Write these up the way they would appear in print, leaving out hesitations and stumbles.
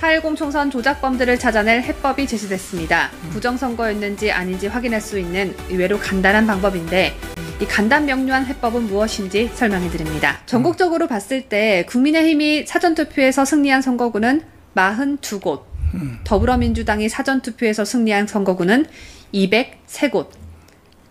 4.10 총선 조작범들을 찾아낼 해법이 제시됐습니다. 부정선거였는지 아닌지 확인할 수 있는 의외로 간단한 방법인데 이 간단 명료한 해법은 무엇인지 설명해드립니다. 전국적으로 봤을 때 국민의힘이 사전투표에서 승리한 선거구는 42곳, 더불어민주당이 사전투표에서 승리한 선거구는 203곳,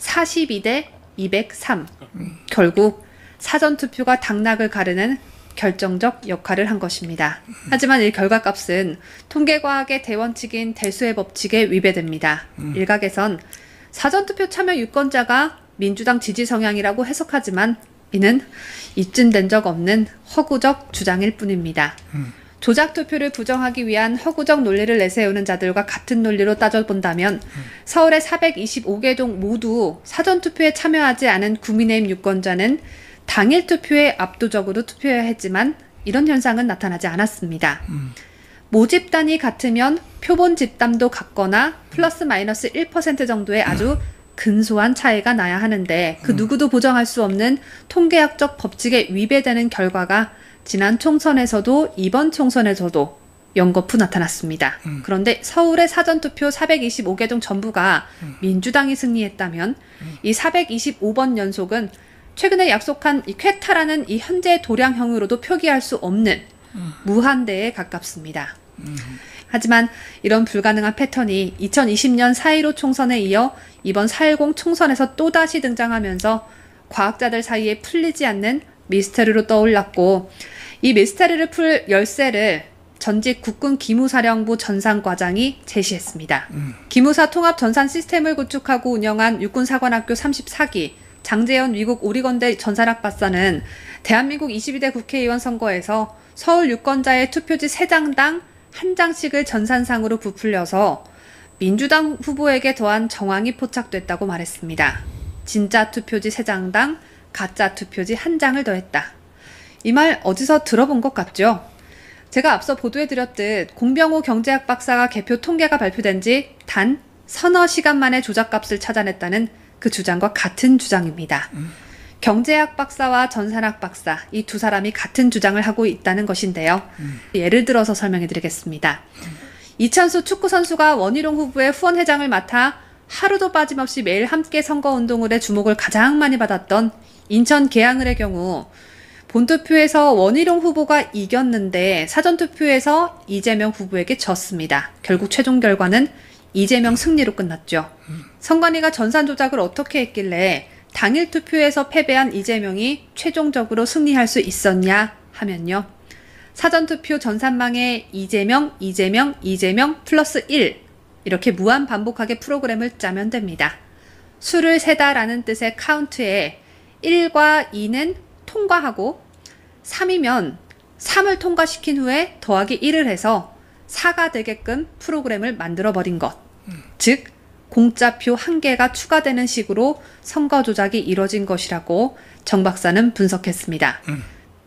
42대 203. 결국 사전투표가 당락을 가르는 결정적 역할을 한 것입니다. 하지만 이 결과값은 통계과학의 대원칙인 대수의 법칙에 위배됩니다. 일각에선 사전투표 참여 유권자가 민주당 지지 성향이라고 해석하지만 이는 입증된 적 없는 허구적 주장일 뿐입니다. 조작투표를 부정하기 위한 허구적 논리를 내세우는 자들과 같은 논리로 따져본다면 서울의 425개 동 모두 사전투표에 참여하지 않은 국민의힘 유권자는 당일 투표에 압도적으로 투표해야 했지만 이런 현상은 나타나지 않았습니다. 모집단이 같으면 표본 집단도 같거나 플러스 마이너스 1% 정도의 아주 근소한 차이가 나야 하는데 그 누구도 보정할 수 없는 통계학적 법칙에 위배되는 결과가 지난 총선에서도 이번 총선에서도 연거푸 나타났습니다. 그런데 서울의 사전투표 425개 동 전부가 민주당이 승리했다면 이 425번 연속은 최근에 약속한 이 쾌타라는 이 현재 도량형으로도 표기할 수 없는 무한대에 가깝습니다. 하지만 이런 불가능한 패턴이 2020년 4.15 총선에 이어 이번 4.10 총선에서 또다시 등장하면서 과학자들 사이에 풀리지 않는 미스터리로 떠올랐고 이 미스터리를 풀 열쇠를 전직 국군 기무사령부 전산과장이 제시했습니다. 기무사 통합 전산 시스템을 구축하고 운영한 육군사관학교 34기 장재현 미국 오리건대 전산학 박사는 대한민국 22대 국회의원 선거에서 서울 유권자의 투표지 3장당 1장씩을 전산상으로 부풀려서 민주당 후보에게 더한 정황이 포착됐다고 말했습니다. 진짜 투표지 3장당 가짜 투표지 1장을 더했다. 이 말 어디서 들어본 것 같죠? 제가 앞서 보도해드렸듯 공병호 경제학 박사가 개표 통계가 발표된 지 단 서너 시간 만에 조작값을 찾아냈다는 그 주장과 같은 주장입니다. 경제학 박사와 전산학 박사, 이 두 사람이 같은 주장을 하고 있다는 것인데요. 예를 들어서 설명해 드리겠습니다. 이찬수 축구선수가 원희룡 후보의 후원회장을 맡아 하루도 빠짐없이 매일 함께 선거운동을 해 주목을 가장 많이 받았던 인천 계양을의 경우 본투표에서 원희룡 후보가 이겼는데 사전투표에서 이재명 후보에게 졌습니다. 결국 최종 결과는 이재명 승리로 끝났죠. 선관위가 전산 조작을 어떻게 했길래 당일 투표에서 패배한 이재명이 최종적으로 승리할 수 있었냐 하면요. 사전투표 전산망에 이재명 플러스 1 이렇게 무한 반복하게 프로그램을 짜면 됩니다. 수를 세다라는 뜻의 카운트에 1과 2는 통과하고 3이면 3을 통과시킨 후에 더하기 1을 해서 4가 되게끔 프로그램을 만들어버린 것. 즉 공짜표 1개가 추가되는 식으로 선거 조작이 이뤄진 것이라고 정 박사는 분석했습니다.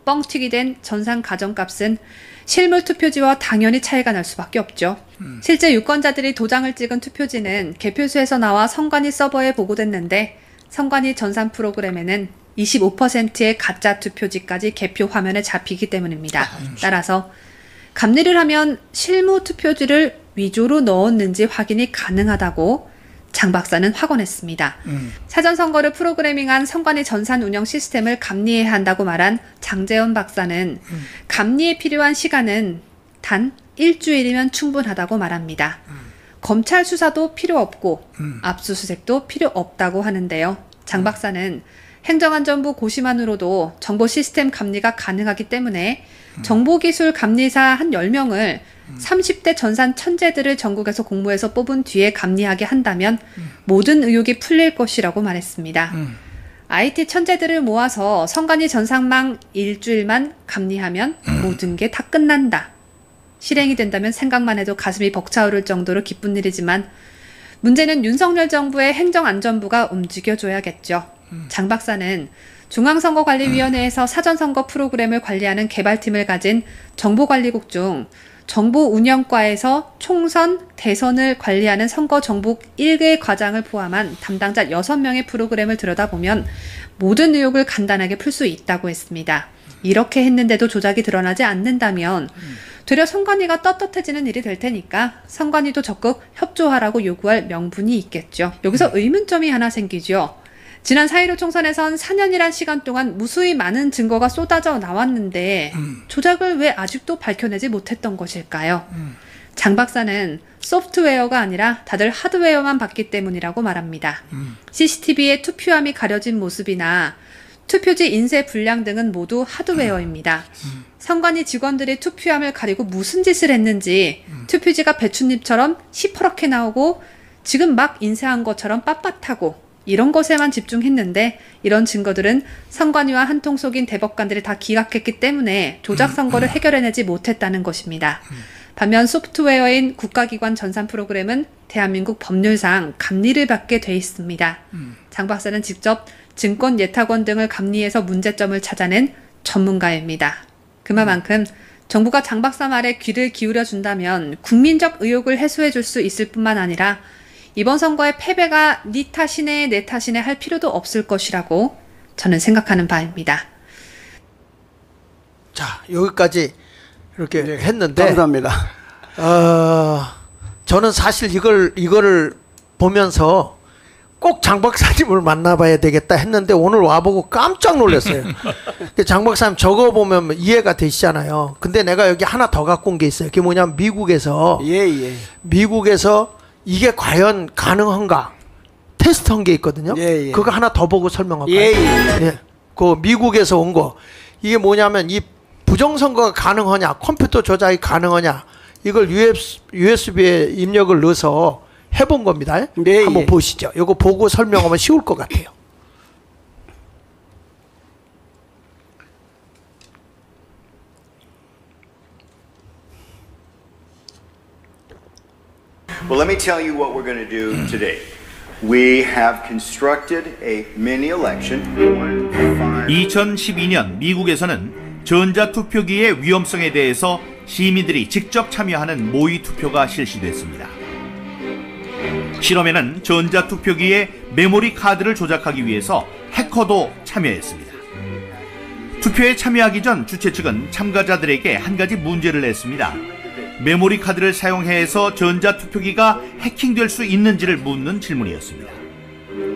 뻥튀기 된 전산 가정값은 실물 투표지와 당연히 차이가 날 수밖에 없죠. 실제 유권자들이 도장을 찍은 투표지는 개표소에서 나와 선관위 서버에 보고됐는데 선관위 전산 프로그램에는 25%의 가짜 투표지까지 개표 화면에 잡히기 때문입니다. 따라서 감리를 하면 실무 투표지를 위조로 넣었는지 확인이 가능하다고 장 박사는 확언했습니다. 사전선거를 프로그래밍한 선관위 전산 운영 시스템을 감리해야 한다고 말한 장재현 박사는 감리에 필요한 시간은 단 일주일이면 충분하다고 말합니다. 검찰 수사도 필요 없고 압수수색도 필요 없다고 하는데요. 장 박사는 행정안전부 고시만으로도 정보 시스템 감리가 가능하기 때문에 정보기술 감리사 한 10명을 30대 전산 천재들을 전국에서 공모해서 뽑은 뒤에 감리하게 한다면 모든 의혹이 풀릴 것이라고 말했습니다. IT 천재들을 모아서 선관위 전산망 일주일만 감리하면 모든 게 다 끝난다. 실행이 된다면 생각만 해도 가슴이 벅차오를 정도로 기쁜 일이지만 문제는 윤석열 정부의 행정안전부가 움직여줘야겠죠. 장 박사는 중앙선거관리위원회에서 사전선거 프로그램을 관리하는 개발팀을 가진 정보관리국 중 정보운영과에서 총선, 대선을 관리하는 선거정보 1개 과장을 포함한 담당자 6명의 프로그램을 들여다보면 모든 의혹을 간단하게 풀 수 있다고 했습니다. 이렇게 했는데도 조작이 드러나지 않는다면 되려 선관위가 떳떳해지는 일이 될 테니까 선관위도 적극 협조하라고 요구할 명분이 있겠죠. 여기서 의문점이 하나 생기죠. 지난 4.15 총선에선 4년이란 시간 동안 무수히 많은 증거가 쏟아져 나왔는데 조작을 왜 아직도 밝혀내지 못했던 것일까요? 장 박사는 소프트웨어가 아니라 다들 하드웨어만 봤기 때문이라고 말합니다. CCTV에 투표함이 가려진 모습이나 투표지 인쇄 불량 등은 모두 하드웨어입니다. 선관위 직원들이 투표함을 가리고 무슨 짓을 했는지 투표지가 배춧잎처럼 시퍼렇게 나오고 지금 막 인쇄한 것처럼 빳빳하고 이런 것에만 집중했는데 이런 증거들은 선관위와 한통 속인 대법관들이 다 기각했기 때문에 조작 선거를 해결해내지 못했다는 것입니다. 반면 소프트웨어인 국가기관 전산 프로그램은 대한민국 법률상 감리를 받게 돼 있습니다. 장 박사는 직접 증권 예탁원 등을 감리해서 문제점을 찾아낸 전문가입니다. 그만큼 정부가 장 박사 말에 귀를 기울여 준다면 국민적 의혹을 해소해 줄 수 있을 뿐만 아니라 이번 선거의 패배가 네 탓이네 내 탓이네 할 필요도 없을 것이라고 저는 생각하는 바입니다. 자, 여기까지 이렇게 네, 했는데 감사합니다. 저는 사실 이거를 보면서 꼭 장 박사님을 만나봐야 되겠다 했는데 오늘 와보고 깜짝 놀랐어요. 장 박사님 저거 보면 이해가 되시잖아요. 근데 내가 여기 하나 더 갖고 온 게 있어요. 그게 뭐냐면 미국에서 이게 과연 가능한가 테스트한 게 있거든요. 그거 하나 더 보고 설명할까요? 예. 그 미국에서 온 거. 이게 뭐냐면 이 부정선거가 가능하냐, 컴퓨터 조작이 가능하냐, 이걸 USB에 입력을 넣어서 해본 겁니다. 한번 보시죠. 이거 보고 설명하면 쉬울 것 같아요. Well, let me tell you what we're going to do today. We have constructed a mini election. 2012년 미국에서는 전자투표기의 위험성에 대해서 시민들이 직접 참여하는 모의 투표가 실시됐습니다. 실험에는 전자투표기의 메모리 카드를 조작하기 위해서 해커도 참여했습니다. 투표에 참여하기 전 주최 측은 참가자들에게 한 가지 문제를 냈습니다. 메모리 카드를 사용해서 전자투표기가 해킹될 수 있는지를 묻는 질문이었습니다.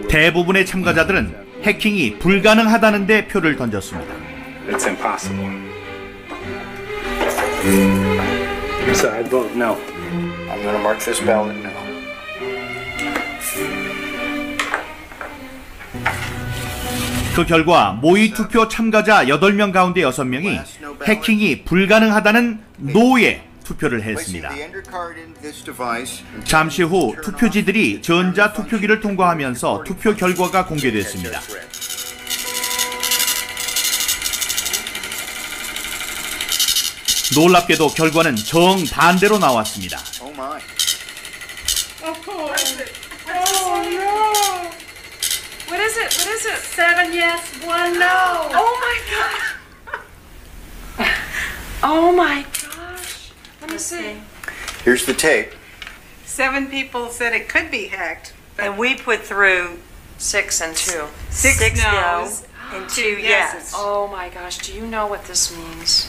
대부분의 참가자들은 해킹이 불가능하다는 데 표를 던졌습니다. It's impossible. So I'd vote no. I'm going to mark this ballot no. 그 결과 모의 투표 참가자 8명 가운데 6명이 해킹이 불가능하다는 노에 투표를 했습니다. 잠시 후 투표지들이 전자투표기를 통과하면서 투표 결과가 공개됐습니다. 놀랍게도 결과는 정반대로 나왔습니다. What is it? 7 yes, 1 no. Oh my god. Oh my gosh. Let me see. Here's the tape. 7 people said it could be hacked. And we put through 6 and 2. 6 no's no's and 2 yes. Oh my gosh, do you know what this means?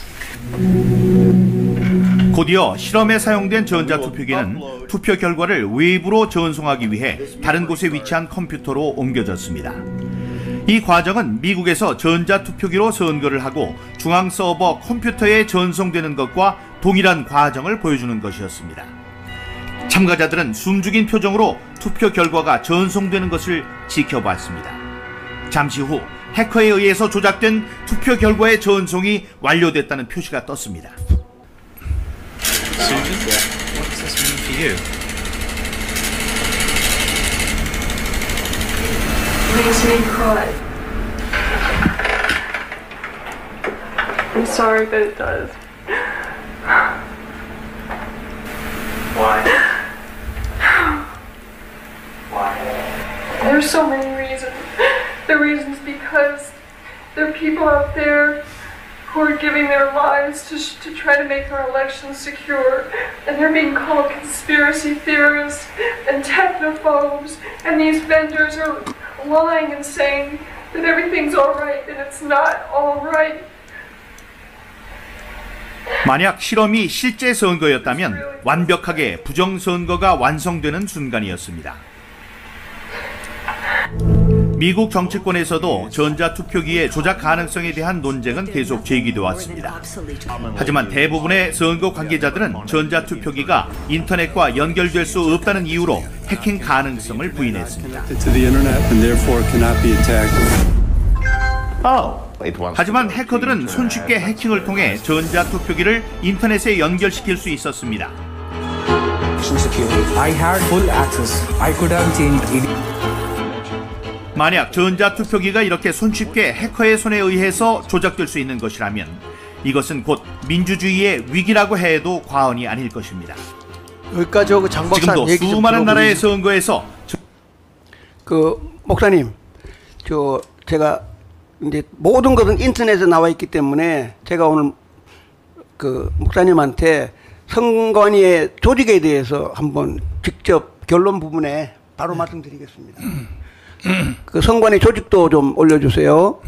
곧이어 실험에 사용된 전자투표기는 투표 결과를 외부로 전송하기 위해 다른 곳에 위치한 컴퓨터로 옮겨졌습니다. 이 과정은 미국에서 전자투표기로 선거를 하고 중앙 서버 컴퓨터에 전송되는 것과 동일한 과정을 보여주는 것이었습니다. 참가자들은 숨죽인 표정으로 투표 결과가 전송되는 것을 지켜봤습니다. 잠시 후 해커에 의해서 조작된 투표 결과의 전송이 완료됐다는 표시가 떴습니다. Susan, what does this mean for you? Makes me cry. I'm sorry, but it does. Why? Why? There's so many reasons. The reason's because there are people out there who are giving their lives to try to make our elections secure, and they're being called conspiracy theorists and technophobes, and these vendors are lying and saying that everything's all right, and it's not all right. 만약 실험이 실제 선거였다면 완벽하게 부정선거가 완성되는 순간이었습니다. 미국 정치권에서도 전자투표기의 조작 가능성에 대한 논쟁은 계속 제기돼 왔습니다. 하지만 대부분의 선거 관계자들은 전자투표기가 인터넷과 연결될 수 없다는 이유로 해킹 가능성을 부인했습니다. 하지만 해커들은 손쉽게 해킹을 통해 전자투표기를 인터넷에 연결시킬 수 있었습니다. 만약 전자투표기가 이렇게 손쉽게 해커의 손에 의해서 조작될 수 있는 것이라면 이것은 곧 민주주의의 위기라고 해도 과언이 아닐 것입니다. 여기까지 하고 장 박사님 지금도 얘기 좀 수많은 나라의 들어보시죠. 선거에서 목사님, 제가 이제 모든 것은 인터넷에 나와 있기 때문에 제가 오늘 목사님한테 선관위의 조직에 대해서 한번 직접 결론 부분에 바로 말씀드리겠습니다. 그 선관위 조직도 좀 올려주세요.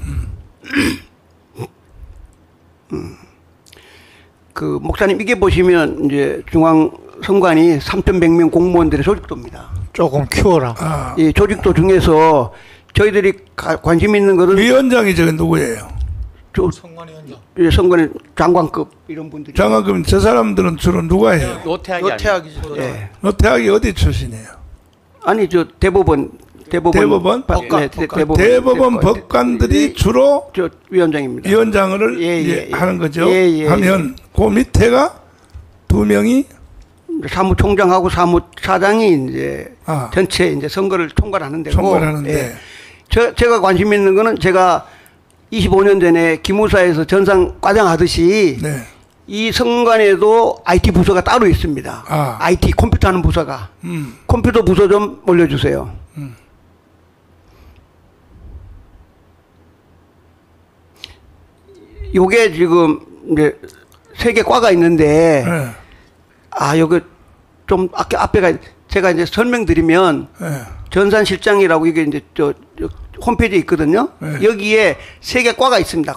목사님 이게 보시면 이제 중앙 선관위 3,100명 공무원들의 조직도입니다. 조금 키워라. 이 조직도 중에서 저희들이 관심 있는 것은 위원장이 저게 누구예요? 선관위원장. 예, 선관위 장관급 이런 분들이. 장관급 저 사람들은 주로 누가 해요? 노태학이죠. 예. 노태학이 어디 출신이에요? 아니 대법원 법관? 네, 대법원 법관들이 주로 위원장입니다. 위원장을 하는 거죠. 하면 그 밑에가 두 명이 사무총장하고 사무차장이 이제 전체 이제 선거를 총괄하는 데고. 총괄하는데. 제가 관심 있는 거는 제가 25년 전에 기무사에서 전상 과장하듯이 이 선관에도 IT 부서가 따로 있습니다. IT 컴퓨터 하는 부서가. 컴퓨터 부서 좀 올려주세요. 요게 지금 이제 3개 과가 있는데 여기 좀 앞에가 제가 이제 설명드리면 전산실장이라고 이게 이제 홈페이지에 있거든요. 여기에 3개 과가 있습니다.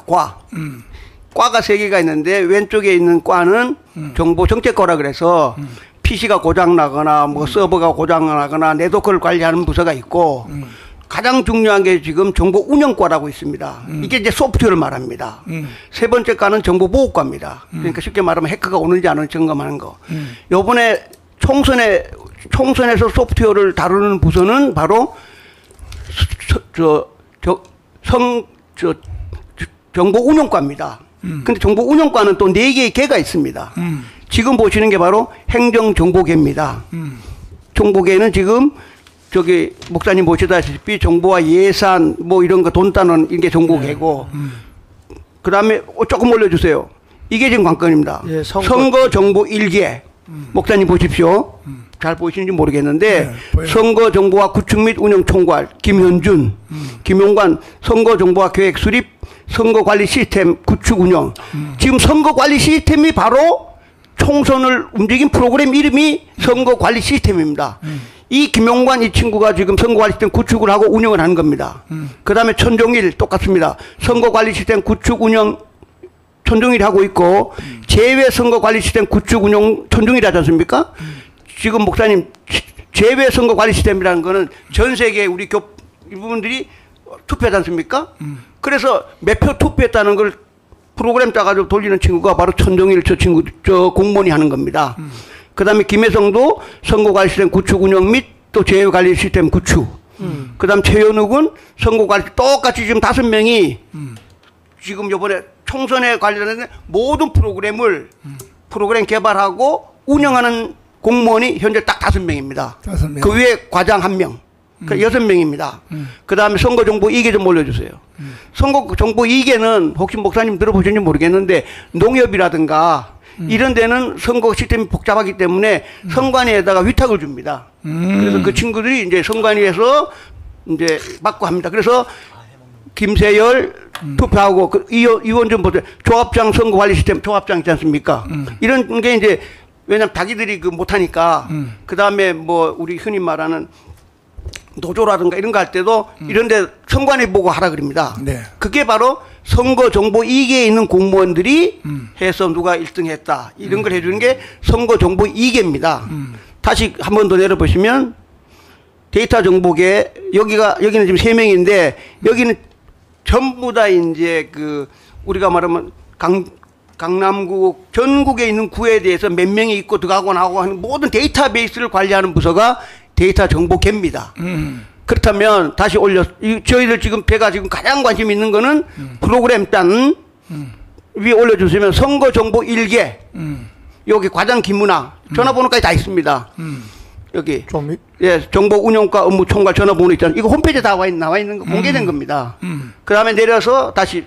과가 3개가 있는데 왼쪽에 있는 과는 정보정책과라 그래서 PC가 고장나거나 뭐 서버가 고장나거나 네트워크를 관리하는 부서가 있고 가장 중요한 게 지금 정보운영과라고 있습니다. 이게 이제 소프트웨어를 말합니다. 세 번째 과는 정보보호과입니다. 그러니까 쉽게 말하면 해커가 오는지 안 오는지 점검하는 거. 요번에 총선에서 소프트웨어를 다루는 부서는 바로 정보운영과입니다. 근데 정보운영과는 또 4개의 개가 있습니다. 지금 보시는 게 바로 행정정보계입니다. 정보계는 지금 목사님 보시다시피 정보와 예산 뭐 이런 거 돈 따는 이게 정보계고 그 다음에 조금 올려주세요. 이게 지금 관건입니다. 선거 정보 1개 목사님 보십시오. 잘 보이시는지 모르겠는데 선거 정보와 구축 및 운영 총괄 김현준 김용관 선거 정보와 계획 수립 선거 관리 시스템 구축 운영 지금 선거 관리 시스템이 바로 총선을 움직인 프로그램 이름이 선거 관리 시스템입니다. 이 김용관 이 친구가 지금 선거관리 시스템 구축을 하고 운영을 하는 겁니다. 그 다음에 천종일 똑같습니다. 선거관리 시스템 구축 운영 천종일 하고 있고 제외 선거관리 시스템 구축 운영 천종일 하지 않습니까? 지금 목사님 제외 선거관리 시스템이라는 거는 전 세계 우리 이분들이 투표하지 않습니까? 그래서 몇 표 투표했다는 걸 프로그램 짜가지고 돌리는 친구가 바로 천종일 저 공무원이 하는 겁니다. 그 다음에 김혜성도 선거관리 시스템 구축 운영 및 또 제휴관리 시스템 구축. 그 다음 최현욱은 선거관리 똑같이 지금 5명이 지금 요번에 총선에 관련된 모든 프로그램을 프로그램 개발하고 운영하는 공무원이 현재 딱 5명입니다. 5명. 그 위에 과장 1명. 그러니까 6명입니다. 그 다음에 선거정보 2개 좀 올려주세요. 선거정보 2개는 혹시 목사님 들어보셨는지 모르겠는데 농협이라든가 이런 데는 선거 시스템이 복잡하기 때문에 선관위에다가 위탁을 줍니다. 그래서 그 친구들이 이제 선관위에서 이제 받고 합니다. 그래서 김세열 투표하고 그 의원 좀 보세요. 조합장 선거관리 시스템 조합장 있지 않습니까? 이런 게 이제 왜냐면 자기들이 못하니까 그 다음에 뭐 우리 흔히 말하는 노조라든가 이런 거 할 때도 이런 데 선관위 보고 하라 그럽니다. 그게 바로 선거 정보 2개에 있는 공무원들이 해서 누가 1등 했다. 이런 걸 해주는 게 선거 정보 2개입니다. 다시 한 번 더 내려보시면 데이터 정보계 여기는 지금 3명인데 여기는 전부 다 이제 그 우리가 말하면 강남구 전국에 있는 구에 대해서 몇 명이 있고 들어가고 나오고 하는 모든 데이터베이스를 관리하는 부서가 데이터 정보계입니다. 그렇다면 다시 저희들 지금 배가 지금 가장 관심 있는 거는 프로그램 단 위에 올려주시면 선거 정보 1개 여기 과장 기문화 전화번호까지 다 있습니다. 여기 예 정보 운영과 업무 총괄 전화번호 있잖아요. 이거 홈페이지에 나와 있는 거 공개된 겁니다. 그 다음에 내려서 다시